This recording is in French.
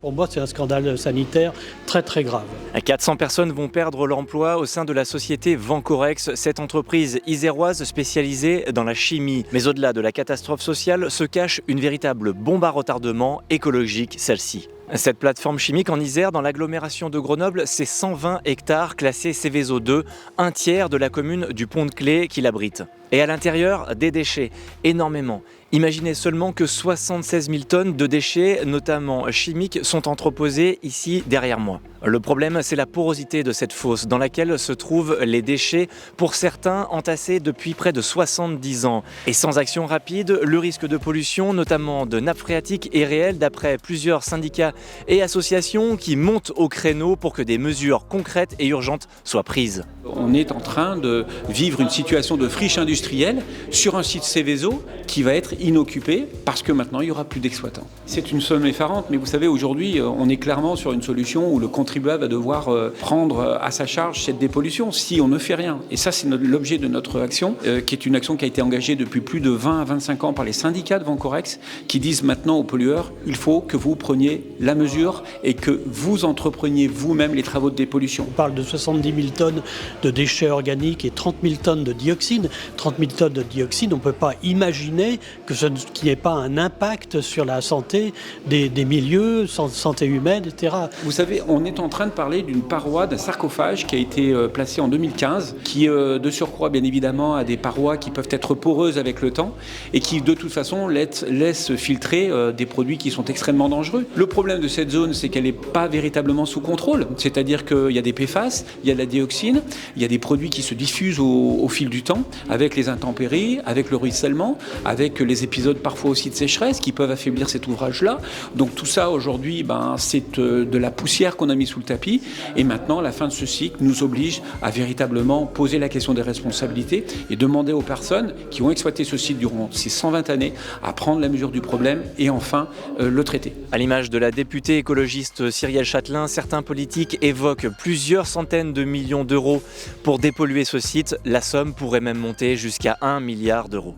Pour moi, c'est un scandale sanitaire très très grave. 400 personnes vont perdre l'emploi au sein de la société Vencorex, cette entreprise iséroise spécialisée dans la chimie. Mais au-delà de la catastrophe sociale se cache une véritable bombe à retardement écologique, celle-ci. Cette plateforme chimique en Isère, dans l'agglomération de Grenoble, c'est 120 hectares classés Seveso 2, un tiers de la commune du Pont-de-Claix qui l'abrite. Et à l'intérieur, des déchets, énormément. Imaginez seulement que 76 000 tonnes de déchets, notamment chimiques, sont entreposés ici derrière moi. Le problème, c'est la porosité de cette fosse dans laquelle se trouvent les déchets, pour certains entassés depuis près de 70 ans. Et sans action rapide, le risque de pollution, notamment de nappes phréatiques, est réel d'après plusieurs syndicats et associations qui montent au créneau pour que des mesures concrètes et urgentes soient prises. On est en train de vivre une situation de friche industrielle sur un site Seveso qui va être inoccupé parce que maintenant il n'y aura plus d'exploitants. C'est une somme effarante, mais vous savez, aujourd'hui on est clairement sur une solution où le contribuable va devoir prendre à sa charge cette dépollution si on ne fait rien. Et ça, c'est l'objet de notre action, qui est une action qui a été engagée depuis plus de 20 à 25 ans par les syndicats de Vencorex, qui disent maintenant aux pollueurs, il faut que vous preniez la mesure et que vous entrepreniez vous-même les travaux de dépollution. On parle de 70 000 tonnes de déchets organiques et 30 000 tonnes de dioxine. 30 000 tonnes de dioxine, on ne peut pas imaginer qu'il n'y ait pas un impact sur la santé des milieux, santé humaine, etc. Vous savez, on est en train de parler d'une paroi, d'un sarcophage qui a été placé en 2015, qui de surcroît bien évidemment a des parois qui peuvent être poreuses avec le temps et qui de toute façon laissent filtrer des produits qui sont extrêmement dangereux. Le problème de cette zone, c'est qu'elle n'est pas véritablement sous contrôle, c'est-à-dire qu'il y a des PFAS, il y a de la dioxine, il y a des produits qui se diffusent au fil du temps, avec les intempéries, avec le ruissellement, avec les épisodes parfois aussi de sécheresse qui peuvent affaiblir cet ouvrage-là. Donc tout ça aujourd'hui, c'est de la poussière qu'on a mis sous le tapis. Et maintenant, la fin de ce cycle nous oblige à véritablement poser la question des responsabilités et demander aux personnes qui ont exploité ce site durant ces 120 années à prendre la mesure du problème et enfin le traiter. À l'image de la députée écologiste Cyrielle Châtelain, certains politiques évoquent plusieurs centaines de millions d'euros pour dépolluer ce site. La somme pourrait même monter jusqu'à 1 milliard d'euros.